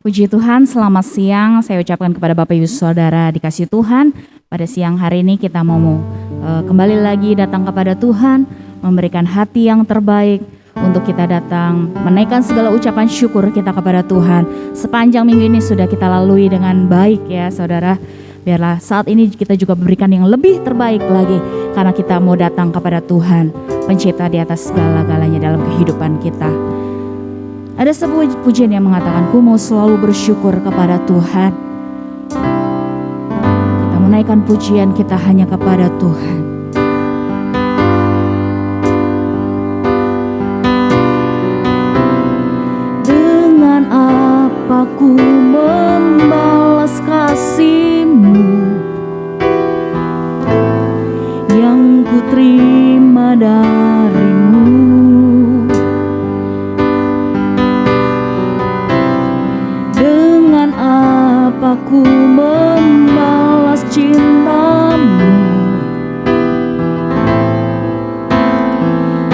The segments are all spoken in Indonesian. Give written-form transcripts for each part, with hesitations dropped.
Puji Tuhan, selamat siang. Saya ucapkan kepada Bapak Ibu Saudara dikasih Tuhan. Pada siang hari ini kita mau kembali lagi datang kepada Tuhan, memberikan hati yang terbaik untuk kita datang, menaikkan segala ucapan syukur kita kepada Tuhan. Sepanjang minggu ini sudah kita lalui dengan baik ya saudara. Biarlah saat ini kita juga memberikan yang lebih terbaik lagi, karena kita mau datang kepada Tuhan, pencipta di atas segala-galanya dalam kehidupan kita. Ada sebuah pujian yang mengatakan, ku mau selalu bersyukur kepada Tuhan. Kita menaikkan pujian kita hanya kepada Tuhan. Dengan apa ku membalas kasih-Mu yang ku terima dari-Mu. Aku membalas cinta-Mu,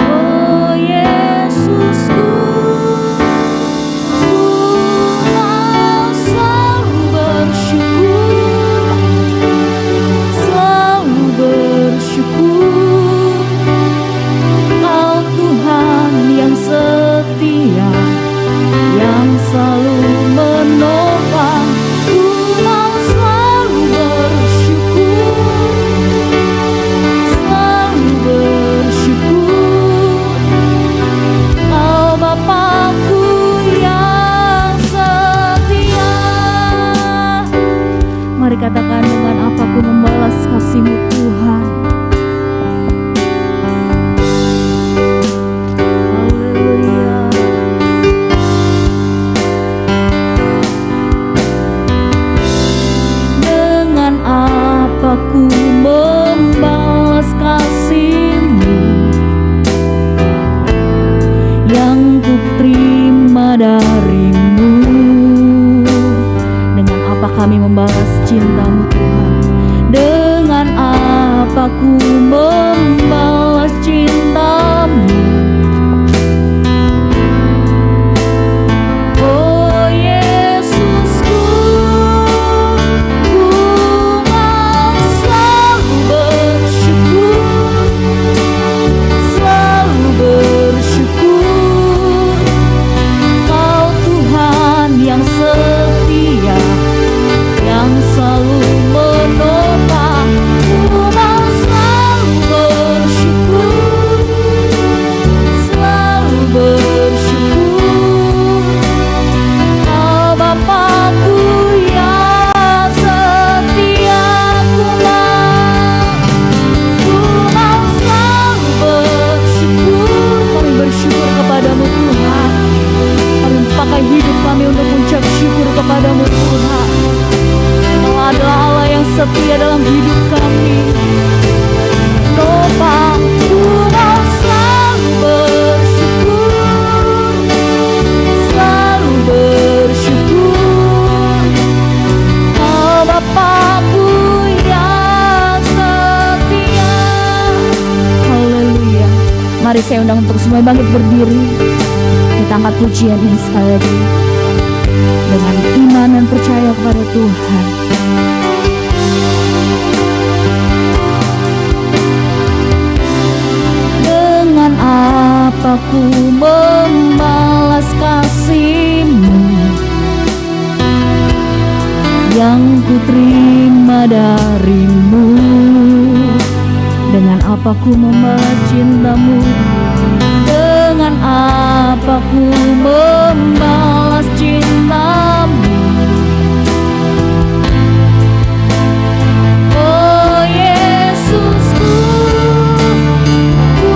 oh Yesusku, ku mau selalu bersyukur, Kau Tuhan yang setia, yang selalu menopang. Mari katakan, dengan apa ku membalas kasih-Mu Tuhan. Haleluya. Dengan apa ku membalas kasih-Mu yang ku terima dari-Mu. Dengan apa kami membalas cinta-Mu Tuhan? Dengan apa ku membalas cinta-Mu? Oh Yesusku, ku mau selalu bersyukur, Kau Tuhan yang setia, yang selalu menopang. Ku mau selalu bersyukur, Kau Bapa-Ku yang setia. Ku mau selalu bersyukur. Kami bersyukur kepada-Mu Tuhan. Kami pakai hidup kami untuk mengucap syukur kepada-Mu Tuhan. Kau adalah Allah yang setia dalam hidup kami. Nopang, ku mau selalu bersyukur, Kau Bapa-Ku yang setia. Haleluya. Mari saya undang untuk semua bangkit berdiri. Kita angkat pujian ini sekali lagi dengan iman dan percaya kepada Tuhan. Dengan apa ku membalas kasih-Mu yang ku terima dari-Mu? Dengan apa ku membalas cinta-Mu? Dengan apa ku membalas cinta-Mu? Oh Yesusku, ku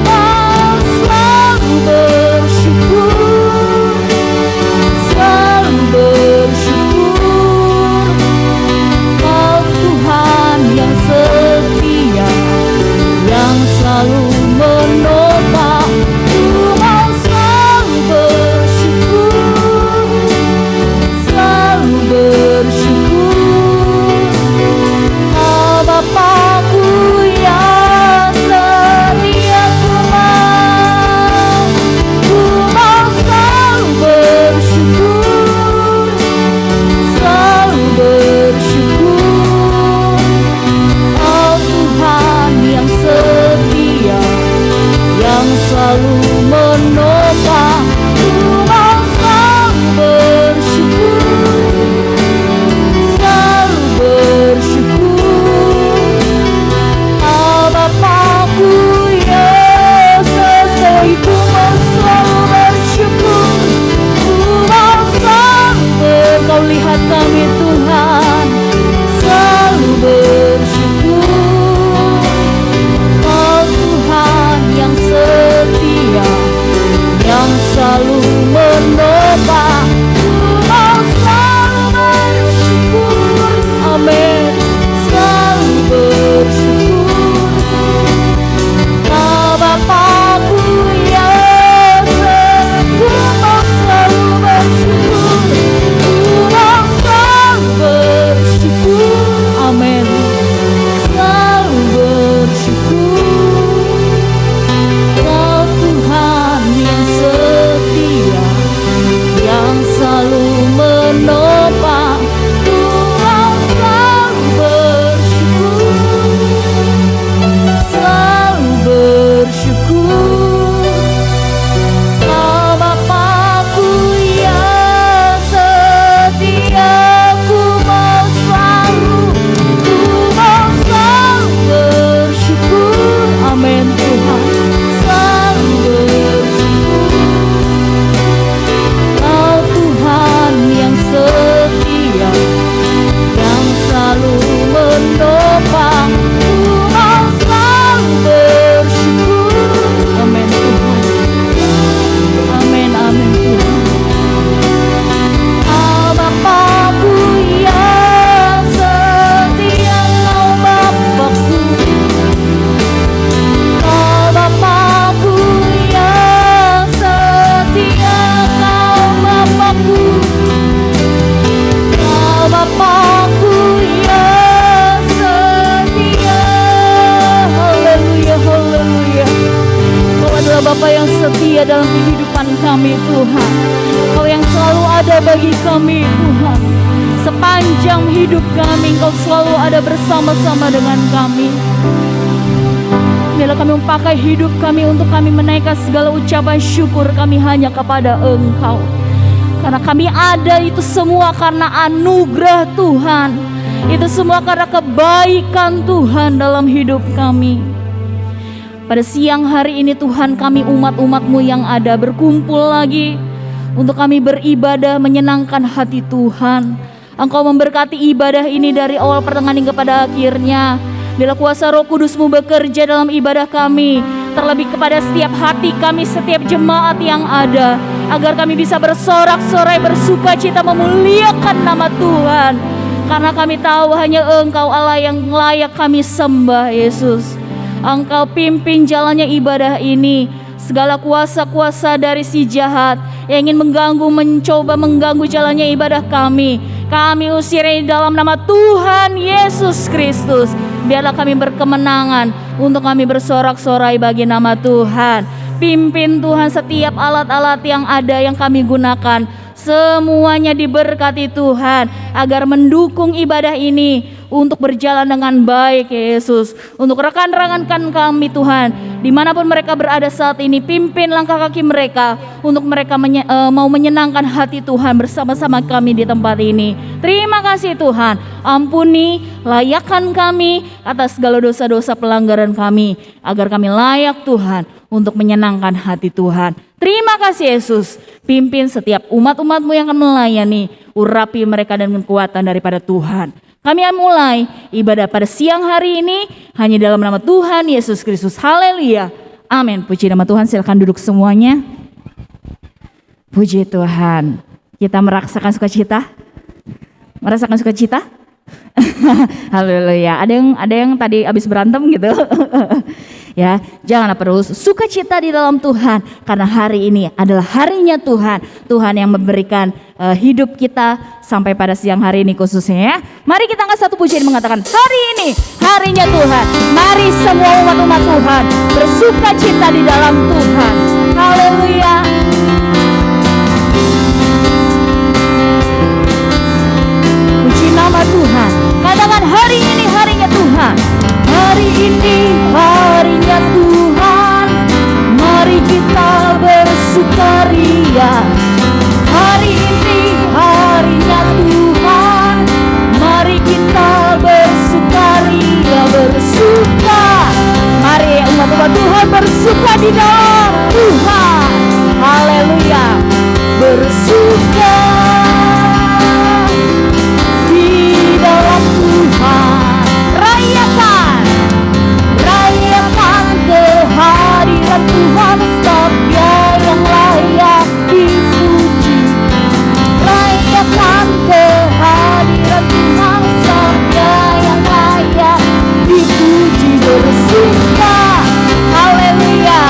mau selalu bersyukur, Kau Tuhan yang setia, yang selalu menopang. Ku mau selalu bersyukur, Kau Bapa-Ku yang setia. Ku mau selalu bersyukur, kami Tuhan. Sepanjang hidup kami Engkau selalu ada bersama-sama dengan kami. Biarlah kami memakai hidup kami untuk kami menaikkan segala ucapan syukur kami hanya kepada Engkau. Karena kami ada itu semua karena anugerah Tuhan. Itu semua karena kebaikan Tuhan dalam hidup kami. Pada siang hari ini Tuhan, kami umat-umat-Mu yang ada berkumpul lagi untuk kami beribadah menyenangkan hati Tuhan. Engkau memberkati ibadah ini dari awal pertengahan hingga pada akhirnya. Bila kuasa Roh Kudus-Mu bekerja dalam ibadah kami, terlebih kepada setiap hati kami, setiap jemaat yang ada, agar kami bisa bersorak-sorai, bersuka cita, memuliakan nama Tuhan. Karena kami tahu hanya Engkau Allah yang layak kami sembah, Yesus. Engkau pimpin jalannya ibadah ini. Segala kuasa-kuasa dari si jahat yang ingin mencoba mengganggu jalannya ibadah kami usir di dalam nama Tuhan Yesus Kristus. Biarlah kami berkemenangan untuk kami bersorak-sorai bagi nama Tuhan. Pimpin Tuhan setiap alat-alat yang ada yang kami gunakan, semuanya diberkati Tuhan, agar mendukung ibadah ini untuk berjalan dengan baik, Yesus. Untuk rekan-rekan kami Tuhan, dimanapun mereka berada saat ini, pimpin langkah kaki mereka untuk mereka mau menyenangkan hati Tuhan bersama-sama kami di tempat ini. Terima kasih Tuhan, ampuni, layakkan kami atas segala dosa-dosa pelanggaran kami, agar kami layak Tuhan untuk menyenangkan hati Tuhan. Terima kasih Yesus, pimpin setiap umat-umat-Mu yang akan melayani, urapi mereka dengan kekuatan daripada Tuhan. Kami akan mulai ibadah pada siang hari ini hanya dalam nama Tuhan Yesus Kristus. Haleluya. Amin. Puji nama Tuhan. Silakan duduk semuanya. Puji Tuhan. Kita merasakan sukacita? Merasakan sukacita? Haleluya. Ada yang tadi habis berantem gitu. Ya, janganlah perlu sukacita di dalam Tuhan, karena hari ini adalah harinya Tuhan. Tuhan yang memberikan hidup kita sampai pada siang hari ini khususnya ya. Mari kita angkat satu pujian mengatakan, hari ini harinya Tuhan. Mari semua umat-umat Tuhan bersukacita di dalam Tuhan. Haleluya. Puji nama Tuhan. Katakan, hari ini harinya Tuhan. Hari ini harinya Tuhan. Mari kita bersukaria. Hari ini harinya Tuhan. Mari kita bersukaria, bersuka. Mari umat-umat Tuhan bersuka di dalam Tuhan. Haleluya. Bersuka di dalam Tuhan. Rayakan kehadiran Tuhan, setiap Dia yang layak dipuji. Rayakan kehadiran Tuhan, setiap Dia yang layak dipuji. Bersuka, haleluya.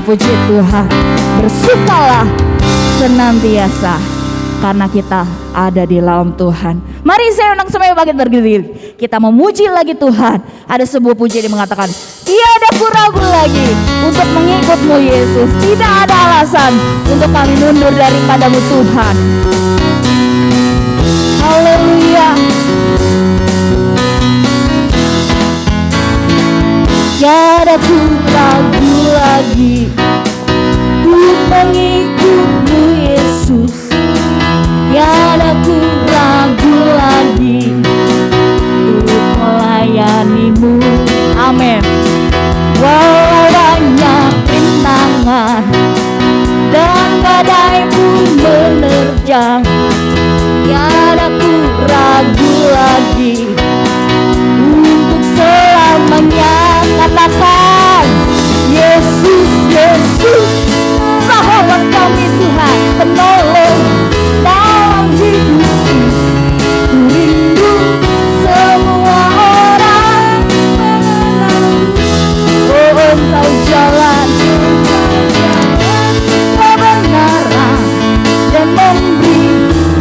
puji Tuhan. Bersukalah senantiasa karena kita ada di dalam Tuhan. Mari saya undang semuanya bangkit berdiri. Kita memuji lagi Tuhan. Ada sebuah pujian yang mengatakan, tiada ku ragu lagi untuk mengikut-Mu Yesus. Tidak ada alasan untuk kami mundur daripadamu Tuhan. Haleluya. Tiada ku ragu lagi untuk mengikut-Mu Yesus. Tiada ku ragu lagi untuk melayani-Mu. Amin. Walau banyak rintangan dan badai pun menerjang, tiada ku ragu lagi untuk selamanya. Katakan, Yesus, Yesus, sahabat kami Tuhan, penolong dalam hidupku. Ku rindu semua orang mengenal-Mu. Oh, Engkau jalan kebenaran dan memberi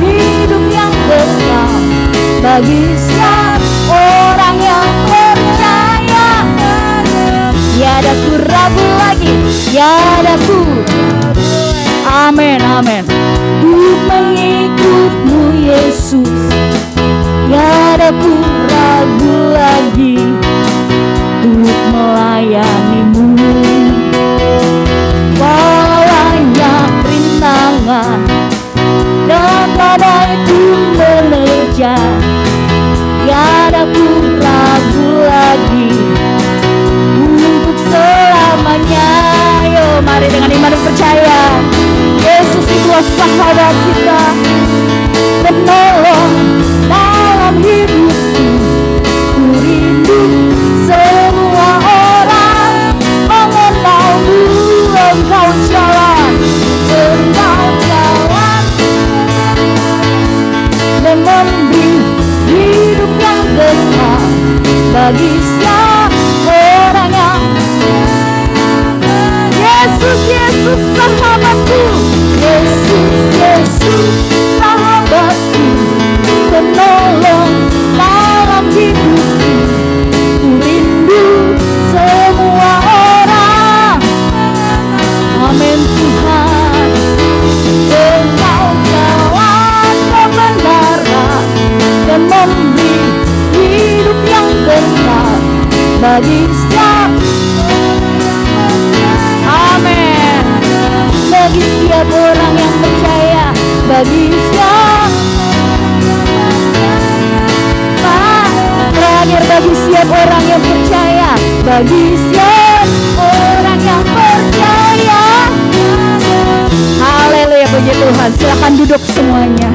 hidup yang kekal bagi setiap orang yang percaya. Tiada ku ragu lagi, tiada ku. Amin, amin. Untuk mengikut-Mu Yesus, tiada ku ragu lagi untuk melayani-Mu. Walau banyak rintangan dan badai pun menerjang, tiada ku ragu lagi untuk selamanya. Yo, mari dengan iman dan percaya, Yesus itu sahabat kita, penolong dalam hidupku. Ku rindu semua orang mengenal-Mu. Engkau jalan, Engkau jalan dan memberi hidup yang kekal bagi setiap orang yang. Yesus, Yesus sahabatku, Yesus, Yesus sahabatku, penolong dalam hidupku. Ku rindu semua orang. Amin Tuhan. Engkau jalan kebenaran dan memberi hidup yang kekal bagi setiap. Amin. Bagi setiap orang yang percaya, bagi setiap. Terakhir, bagi setiap orang yang percaya, bagi setiap orang yang percaya. Haleluya, puji Tuhan. Silakan duduk semuanya.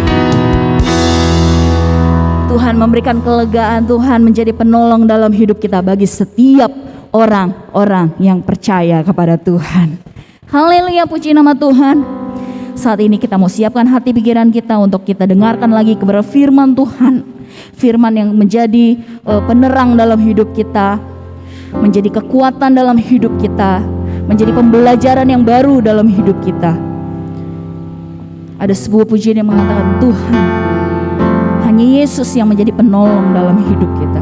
Tuhan memberikan kelegaan, Tuhan menjadi penolong dalam hidup kita bagi setiap orang-orang yang percaya kepada Tuhan. Haleluya, puji nama Tuhan. Saat ini kita mau siapkan hati pikiran kita untuk kita dengarkan lagi kepada firman Tuhan. Firman yang menjadi penerang dalam hidup kita, menjadi kekuatan dalam hidup kita, menjadi pembelajaran yang baru dalam hidup kita. Ada sebuah pujian yang mengatakan, Tuhan, hanya Yesus yang menjadi penolong dalam hidup kita.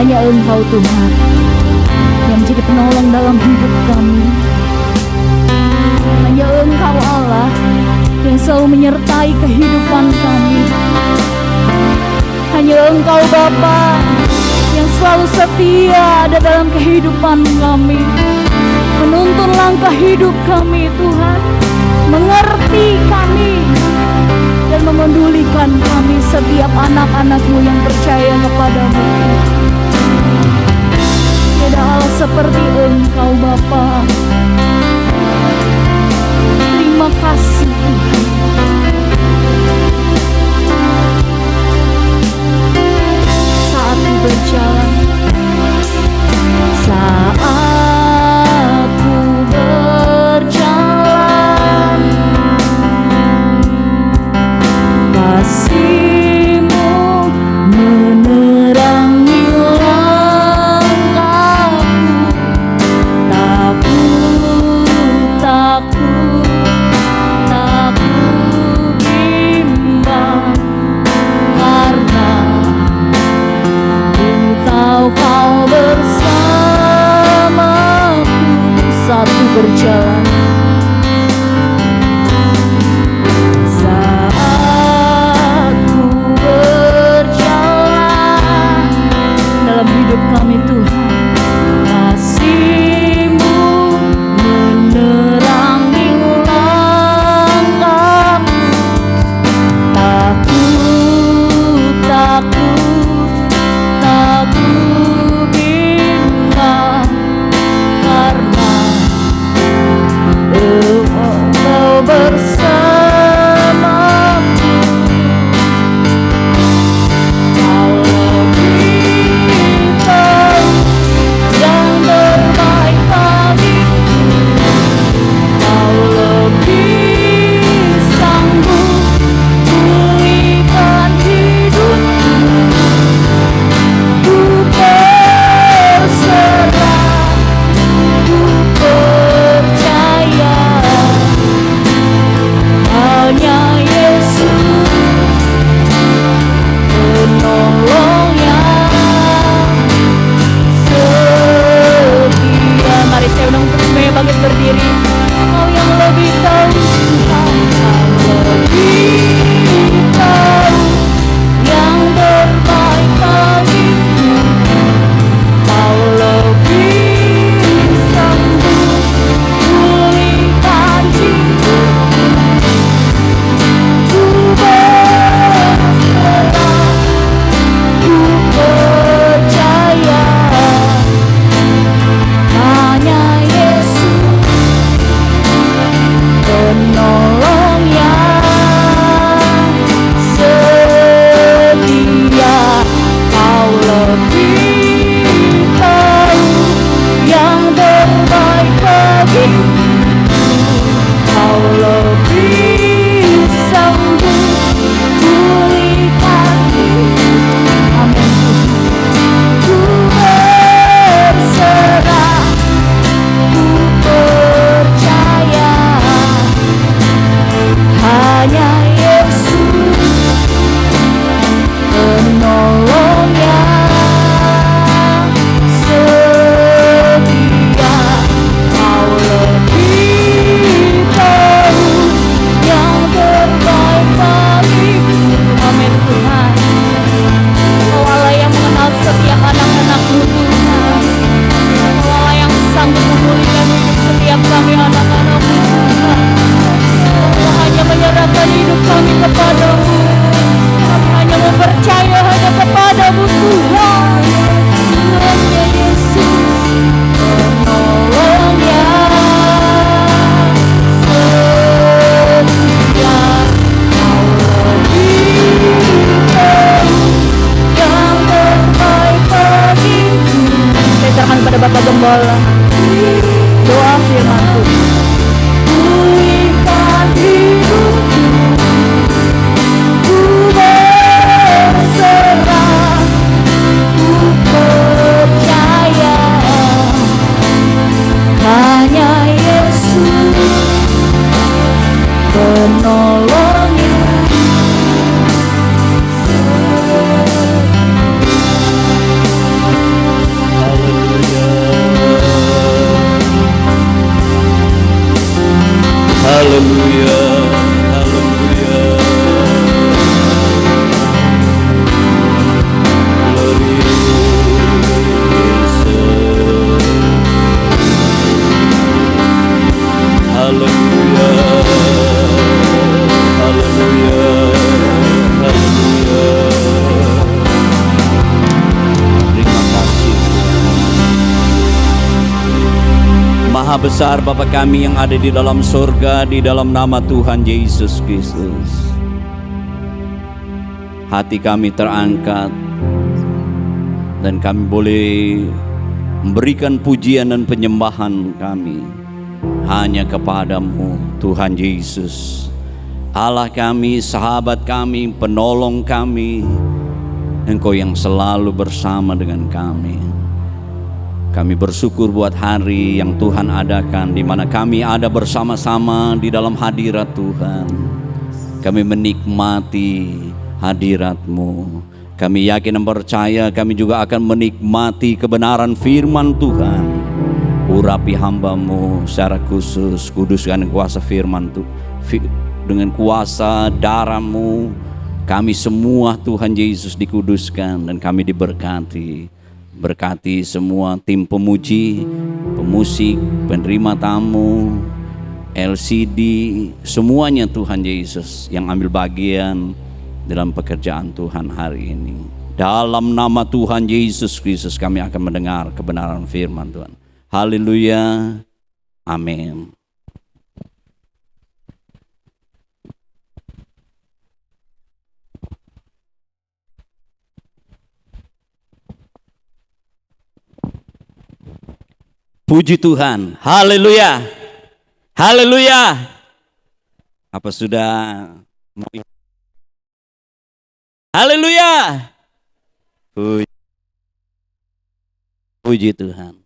Hanya Engkau Tuhan yang menjadi penolong dalam hidup kami. Hanya Engkau Allah yang selalu menyertai kehidupan kami. Hanya Engkau Bapa yang selalu setia ada dalam kehidupan kami, menuntun langkah hidup kami Tuhan, mengerti kami dan memedulikan kami setiap anak-anak-Mu yang percaya kepada-Mu. Tiada Allah seperti Engkau Bapa. Terima kasih Tuhan. Saat ku berjalan, saat ku berjalan, kasih-Mu menerangi langkahku. Tak ku bimbang, karena ku tahu Kau bersamaku saat ku berjalan. Saat ku berjalan dalam hidup kami Tuhan, kasih-Mu menerangi langkahku. Tak ku bimbang, karena Engkau bersamaku. Kau lebih tahu yang terbaik bagiku. Kau lebih sanggup pulihkan hidupku. Ku berserah, ku percaya, hanya Yesus penolong yang setia. Mari saya undang untuk semuanya bangkit berdiri. Kau yang lebih tahu Tuhan, Kau lebih tahu yang terbaik bagiku. Kau lebih sanggup pulihkan jiwaku. Ku berserah, ku percaya, hanya Yesus penolong yang setia. Kau lebih tahu yang terbaik bagiku. Kau lebih sanggup pulihkan hidupku. Amin. Ku berserah, ku percaya, hanya Yesus penolong yang setia. Kau lebih tahu yang terbaik bagiku. Amin Tuhan. Kau Allah yang mengenal setiap anak-anak-Mu Tuhan. Kau Allah yang sanggup memulihkan hidup setiap kami anak-anak-Mu Tuhan. Kau hanya menyerahkan hidup kami kepada-Mu. Kami hanya mempercaya hanya kepada-Mu Tuhan. Hanya Yesus penolong yang setia. Kau lebih tahu yang terbaik bagiku. Saya serahkan kepada Bapak Gembala. Doa firman Tuhan. Pulihkan hidupku. Ku berserah, ku percaya, hanya Yesus penolong yang setia. Maha besar Bapa kami yang ada di dalam surga, di dalam nama Tuhan Yesus Kristus. Hati kami terangkat dan kami boleh memberikan pujian dan penyembahan kami hanya kepadamu Tuhan Yesus. Allah kami, sahabat kami, penolong kami, Engkau yang selalu bersama dengan kami. Kami bersyukur buat hari yang Tuhan adakan, di mana kami ada bersama-sama di dalam hadirat Tuhan. Kami menikmati hadirat-Mu. Kami yakin dan percaya kami juga akan menikmati kebenaran firman Tuhan. Urapi hamba-Mu secara khusus, kuduskan kuasa firman Tuhan. Dengan kuasa darah-Mu kami semua Tuhan Yesus dikuduskan dan kami diberkati. Berkati semua tim pemuji, pemusik, penerima tamu, LCD, semuanya Tuhan Yesus yang ambil bagian dalam pekerjaan Tuhan hari ini. Dalam nama Tuhan Yesus Kristus kami akan mendengar kebenaran firman Tuhan. Haleluya. Amin. Puji Tuhan, haleluya, haleluya. Apa sudah mau? Haleluya. Puji Tuhan.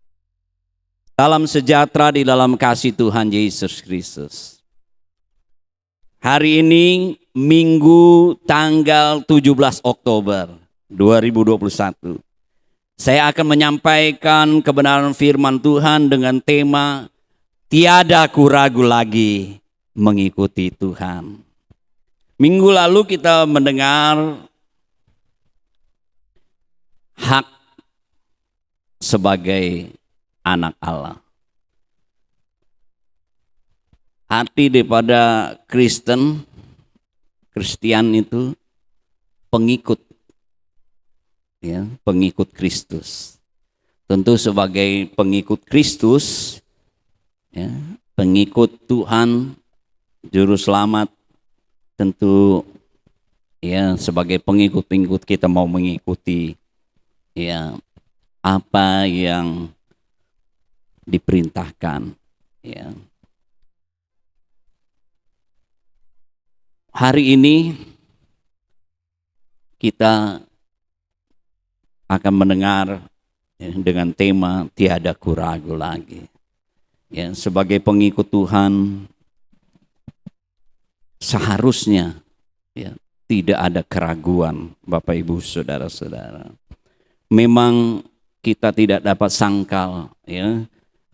Salam sejahtera di dalam kasih Tuhan Yesus Kristus. Hari ini Minggu tanggal 17 Oktober 2021. Saya akan menyampaikan kebenaran firman Tuhan dengan tema tiada ku ragu lagi mengikuti Tuhan. Minggu lalu kita mendengar hak sebagai anak Allah. Arti daripada Kristian itu pengikut. Ya, pengikut Kristus. Tentu sebagai pengikut Kristus, ya, pengikut Tuhan Juru Selamat, tentu ya sebagai pengikut kita mau mengikuti ya apa yang diperintahkan. Ya. Hari ini kita akan mendengar ya, dengan tema tiada ku ragu lagi. Ya, sebagai pengikut Tuhan seharusnya ya, tidak ada keraguan, Bapak Ibu Saudara-saudara. Memang kita tidak dapat sangkal ya,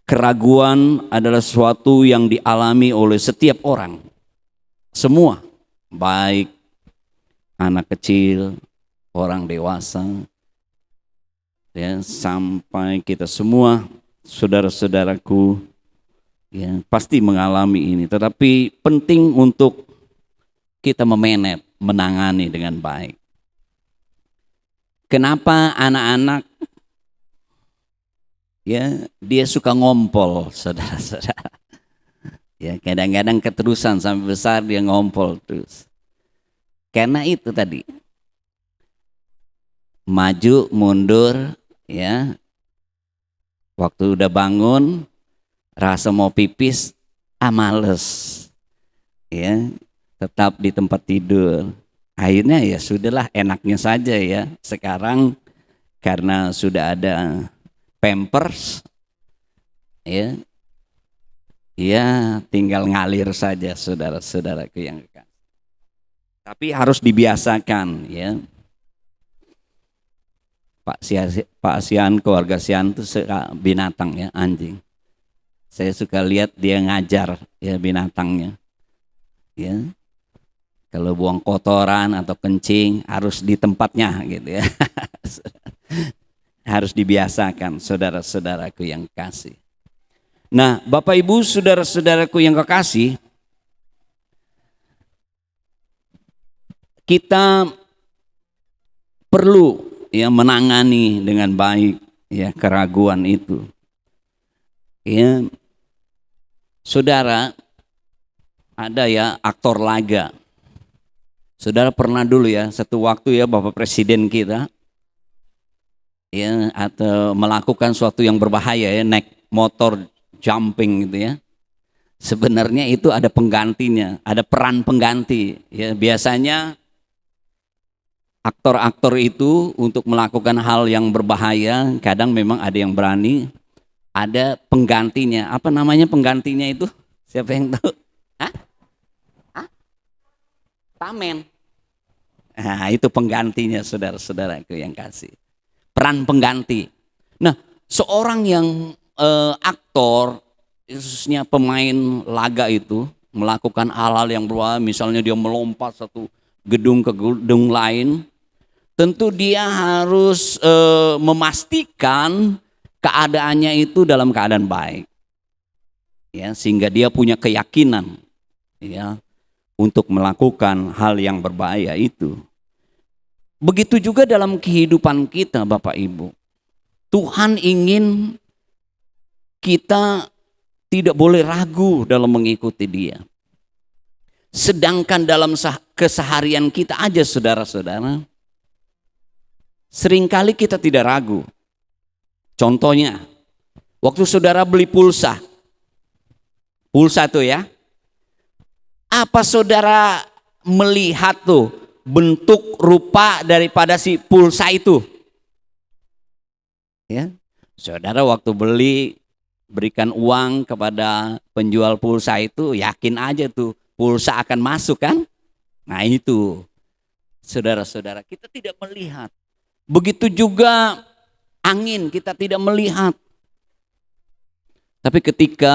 keraguan adalah sesuatu yang dialami oleh setiap orang. Semua, baik anak kecil, orang dewasa, ya, sampai kita semua saudara-saudaraku ya, pasti mengalami ini. Tetapi penting untuk kita menangani dengan baik. Kenapa anak-anak ya dia suka ngompol, saudara-saudara? Ya, kadang-kadang keterusan sampai besar dia ngompol terus. Karena itu tadi, maju mundur. Ya, waktu udah bangun, rasa mau pipis, males, ya, tetap di tempat tidur. Akhirnya ya sudahlah, enaknya saja ya. Sekarang karena sudah ada Pampers, ya, ya tinggal ngalir saja saudara-saudaraku yang kekasih. Tapi harus dibiasakan, ya. Pak Sian, keluarga Sian itu suka binatang ya, anjing. Saya suka lihat dia ngajar ya binatangnya. Ya. Kalau buang kotoran atau kencing harus di tempatnya gitu ya. Harus dibiasakan saudara-saudaraku yang kasih. Nah, Bapak Ibu saudara-saudaraku yang kekasih, kita perlu ya menangani dengan baik ya keraguan itu. Ya, Saudara, ada ya aktor laga. Saudara pernah dulu ya, satu waktu ya Bapak Presiden kita ya atau melakukan suatu yang berbahaya ya, naik motor jumping gitu ya. Sebenarnya itu ada penggantinya, ada peran pengganti ya. Biasanya aktor-aktor itu untuk melakukan hal yang berbahaya, kadang memang ada yang berani, ada penggantinya. Apa namanya penggantinya itu? Siapa yang tahu? Hah? Hah? Tamen. Nah, itu penggantinya saudara-saudaraku yang kasih. Peran pengganti. Nah, seorang yang aktor, khususnya pemain laga itu, melakukan hal-hal yang berbahaya, misalnya dia melompat satu gedung ke gedung lain, tentu dia harus memastikan keadaannya itu dalam keadaan baik. Ya, sehingga dia punya keyakinan ya untuk melakukan hal yang berbahaya itu. Begitu juga dalam kehidupan kita Bapak Ibu. Tuhan ingin kita tidak boleh ragu dalam mengikuti Dia. Sedangkan dalam keseharian kita aja saudara-saudara, seringkali kita tidak ragu. Contohnya, waktu saudara beli pulsa tuh ya, apa saudara melihat tuh bentuk rupa daripada si pulsa itu? Ya, saudara waktu beli berikan uang kepada penjual pulsa itu, yakin aja tuh pulsa akan masuk kan? Nah itu, saudara-saudara, kita tidak melihat. Begitu juga angin, kita tidak melihat. Tapi ketika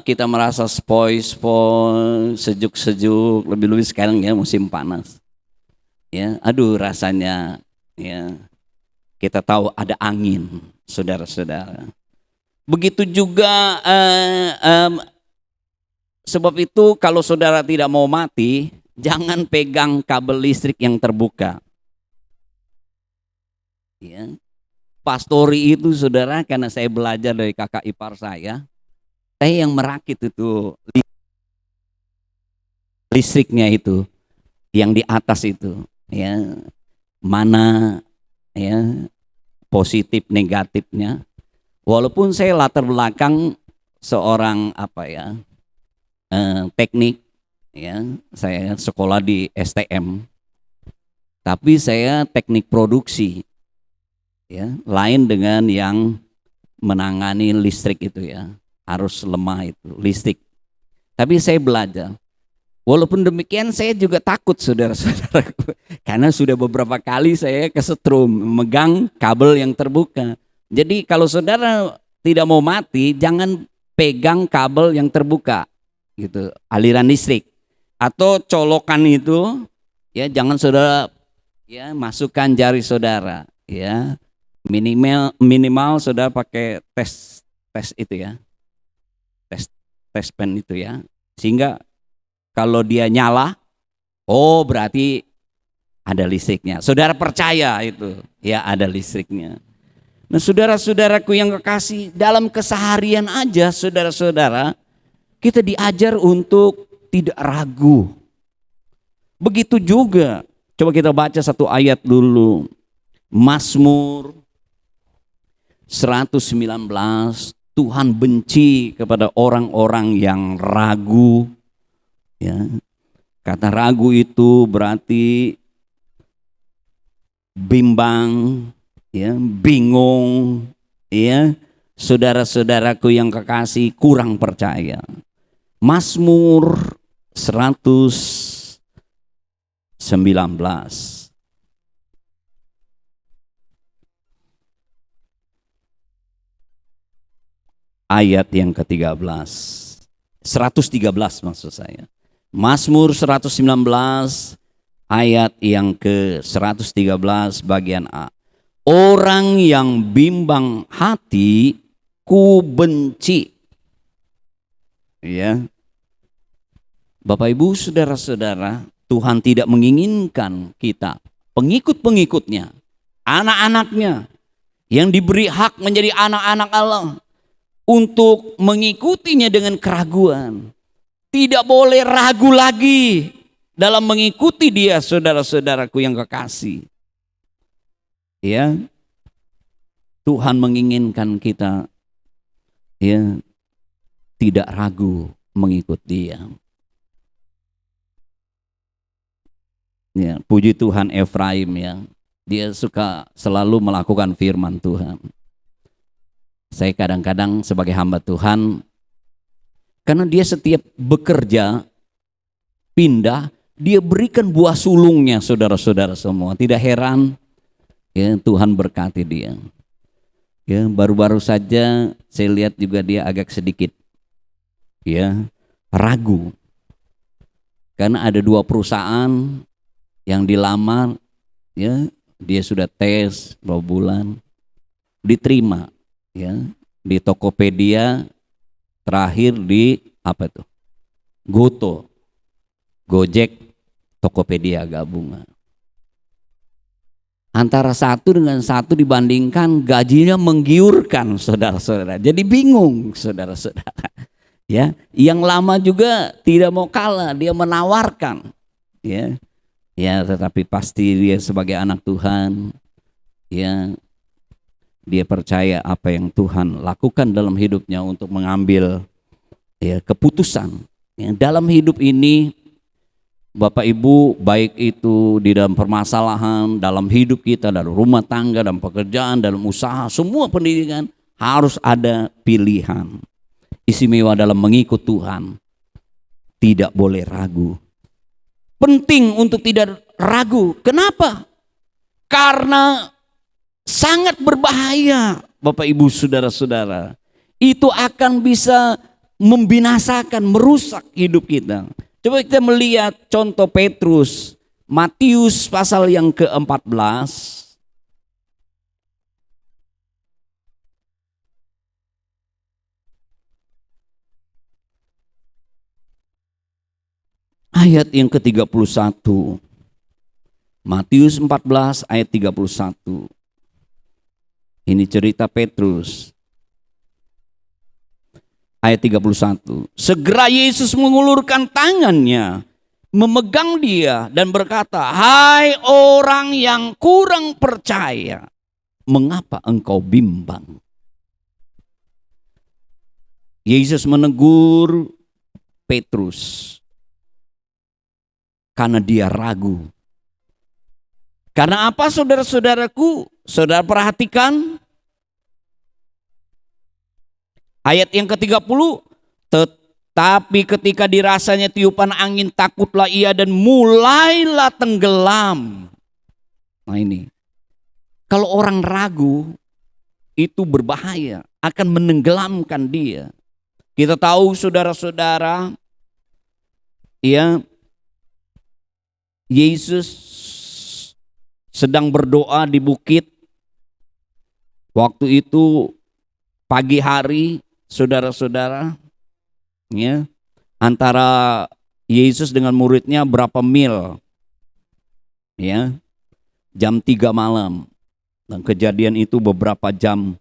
kita merasa sepoi-sepoi, sejuk-sejuk, lebih-lebih sekarang ya musim panas. Ya, aduh rasanya ya kita tahu ada angin, saudara-saudara. Begitu juga sebab itu kalau saudara tidak mau mati, jangan pegang kabel listrik yang terbuka. Ya. Pastori itu saudara, karena saya belajar dari kakak ipar saya yang merakit itu listriknya itu, yang di atas itu, ya mana ya positif negatifnya. Walaupun saya latar belakang seorang teknik, ya saya sekolah di STM, tapi saya teknik produksi. Ya, lain dengan yang menangani listrik itu ya, arus lemah itu listrik. Tapi saya belajar. Walaupun demikian saya juga takut saudara-saudara, karena sudah beberapa kali saya kesetrum memegang kabel yang terbuka. Jadi kalau saudara tidak mau mati, jangan pegang kabel yang terbuka, gitu, aliran listrik atau colokan itu, ya jangan saudara ya masukkan jari saudara, ya. Minimal saudara pakai tes itu ya, tes pen itu ya, sehingga kalau dia nyala, oh berarti ada listriknya. Saudara percaya itu ya ada listriknya. Nah saudara-saudaraku yang kekasih, dalam keseharian aja saudara-saudara, kita diajar untuk tidak ragu. Begitu juga, coba kita baca satu ayat dulu, Mazmur 119, Tuhan benci kepada orang-orang yang ragu. Ya, kata ragu itu berarti bimbang, ya, bingung, ya, saudara-saudaraku yang kekasih, kurang percaya. Mazmur 119. Ayat yang ke-13, 113 maksud saya. Mazmur 119 ayat yang ke-113 bagian A. Orang yang bimbang hati ku benci. Ya. Bapak Ibu saudara-saudara, Tuhan tidak menginginkan kita, pengikut-pengikutnya, anak-anaknya yang diberi hak menjadi anak-anak Allah, untuk mengikutinya dengan keraguan. Tidak boleh ragu lagi dalam mengikuti dia, saudara-saudaraku yang kekasih. Ya, Tuhan menginginkan kita ya tidak ragu mengikut dia. Ya, puji Tuhan Efraim ya. Dia suka selalu melakukan firman Tuhan. Saya kadang-kadang sebagai hamba Tuhan, karena dia setiap bekerja, pindah, dia berikan buah sulungnya, saudara-saudara semua. Tidak heran ya, Tuhan berkati dia. Ya, baru-baru saja saya lihat juga dia agak sedikit ya ragu. Karena ada 2 perusahaan yang dilamar, ya dia sudah tes 2 bulan, diterima ya di Tokopedia, terakhir di apa tuh? Goto, Gojek, Tokopedia gabungan. Antara satu dengan satu dibandingkan gajinya menggiurkan, saudara-saudara. Jadi bingung, saudara-saudara. Ya, yang lama juga tidak mau kalah, dia menawarkan. Ya, ya, tetapi pasti dia sebagai anak Tuhan, ya, dia percaya apa yang Tuhan lakukan dalam hidupnya untuk mengambil ya keputusan. Ya, dalam hidup ini, Bapak Ibu, baik itu di dalam permasalahan, dalam hidup kita, dalam rumah tangga, dalam pekerjaan, dalam usaha, semua pendidikan harus ada pilihan. Istimewa dalam mengikut Tuhan, tidak boleh ragu. Penting untuk tidak ragu. Kenapa? Karena sangat berbahaya, Bapak Ibu, saudara-saudara. Itu akan bisa membinasakan, merusak hidup kita. Coba kita melihat contoh Petrus, Matius pasal yang ke-14. Ayat yang ke-31. Matius 14 ayat 31. Ini cerita Petrus. Ayat 31. Segera Yesus mengulurkan tangannya, memegang dia dan berkata, "Hai orang yang kurang percaya, mengapa engkau bimbang?" Yesus menegur Petrus karena dia ragu. Karena apa, saudara-saudaraku? Saudara perhatikan ayat yang ke-30. Tetapi ketika dirasanya tiupan angin, takutlah ia dan mulailah tenggelam. Nah ini, kalau orang ragu itu berbahaya, akan menenggelamkan dia. Kita tahu, saudara-saudara, ya, Yesus sedang berdoa di bukit. Waktu itu pagi hari, saudara-saudara, ya, antara Yesus dengan muridnya berapa mil? Ya, jam 3 malam. Dan kejadian itu beberapa jam,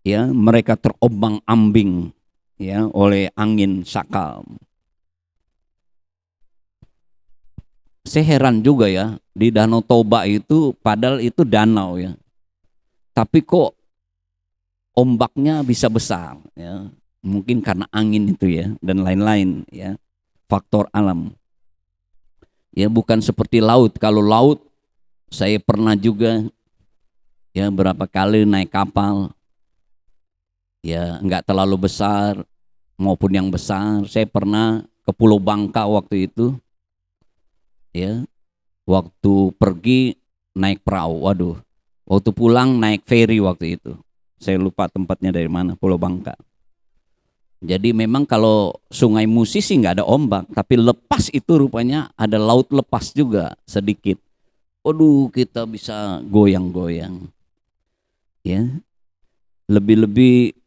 ya, mereka terombang-ambing ya oleh angin sakal. Saya heran juga ya, di Danau Toba itu, padahal itu danau ya, tapi kok ombaknya bisa besar ya. Mungkin karena angin itu ya, dan lain-lain ya, faktor alam. Ya, bukan seperti laut. Kalau laut, saya pernah juga ya berapa kali naik kapal. Ya, enggak terlalu besar maupun yang besar. Saya pernah ke Pulau Bangka waktu itu. Ya, waktu pergi naik perahu, waduh. Waktu pulang naik ferry waktu itu. Saya lupa tempatnya dari mana, Pulau Bangka. Jadi memang kalau Sungai Musi sih nggak ada ombak, tapi lepas itu rupanya ada laut lepas juga sedikit. Waduh, kita bisa goyang-goyang. Ya, lebih-lebih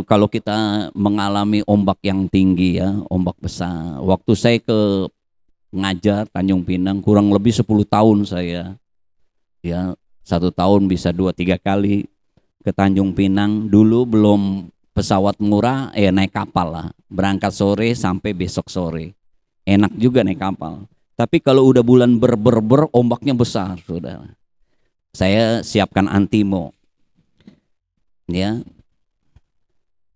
kalau kita mengalami ombak yang tinggi ya, ombak besar. Waktu saya ke ngajar Tanjung Pinang, kurang lebih 10 tahun saya. Ya, 1 tahun bisa 2-3 kali ke Tanjung Pinang. Dulu belum pesawat murah, naik kapal lah. Berangkat sore sampai besok sore. Enak juga naik kapal. Tapi kalau udah bulan ber ombaknya besar, saudara. Saya siapkan antimo. Ya,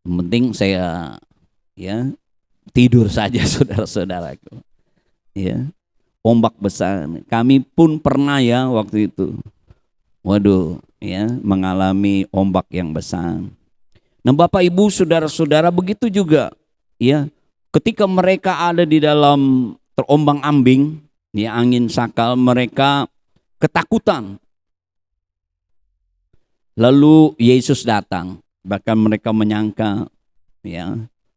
yang penting saya tidur saja saudara-saudaraku. Ya, ombak besar. Kami pun pernah waktu itu. Waduh, mengalami ombak yang besar. Nah, Bapak Ibu, saudara-saudara, begitu juga ketika mereka ada di dalam terombang-ambing, angin sakal, mereka ketakutan. Lalu Yesus datang, bahkan mereka menyangka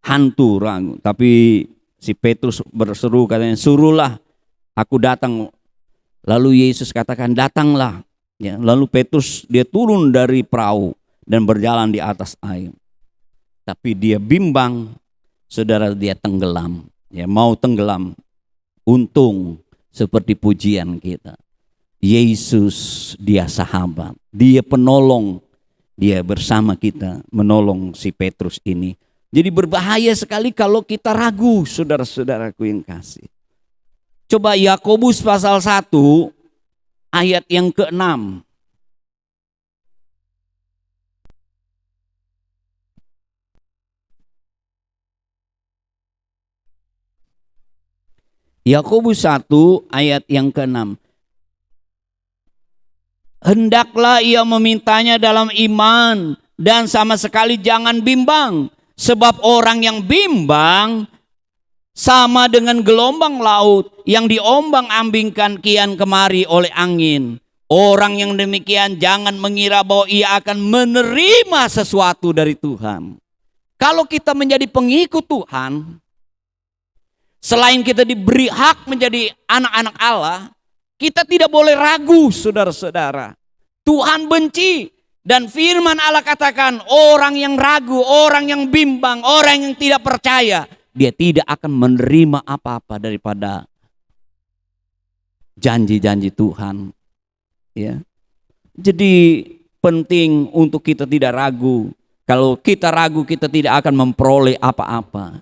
hantu ragu. Tapi si Petrus berseru, katanya, suruhlah aku datang. Lalu Yesus katakan, datanglah. Lalu Petrus dia turun dari perahu dan berjalan di atas air. Tapi dia bimbang, saudara, dia tenggelam. Mau tenggelam. Untung seperti pujian kita. Yesus dia sahabat, dia penolong, dia bersama kita menolong si Petrus ini. Jadi berbahaya sekali kalau kita ragu, saudara-saudaraku yang kasih. Coba Yakobus pasal 1 ayat yang ke-6. Yakobus 1 ayat yang ke-6. Hendaklah ia memintanya dalam iman dan sama sekali jangan bimbang. Sebab orang yang bimbang sama dengan gelombang laut yang diombang-ambingkan kian kemari oleh angin. Orang yang demikian jangan mengira bahwa ia akan menerima sesuatu dari Tuhan. Kalau kita menjadi pengikut Tuhan, selain kita diberi hak menjadi anak-anak Allah, kita tidak boleh ragu, saudara-saudara. Tuhan benci, dan firman Allah katakan, orang yang ragu, orang yang bimbang, orang yang tidak percaya, dia tidak akan menerima apa-apa daripada janji-janji Tuhan. Jadi penting untuk kita tidak ragu. Kalau kita ragu, kita tidak akan memperoleh apa-apa.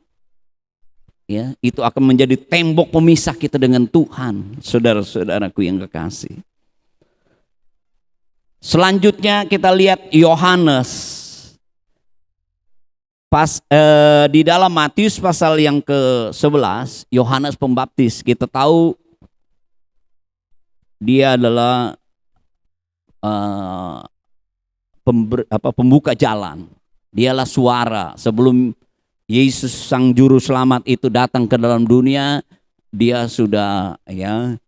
Itu akan menjadi tembok pemisah kita dengan Tuhan, saudara-saudaraku yang kekasih. Selanjutnya kita lihat Yohanes. Di dalam Matius pasal yang ke-11, Yohanes Pembaptis, kita tahu dia adalah pembuka jalan. Dialah suara sebelum Yesus sang juru selamat itu datang ke dalam dunia, dia sudah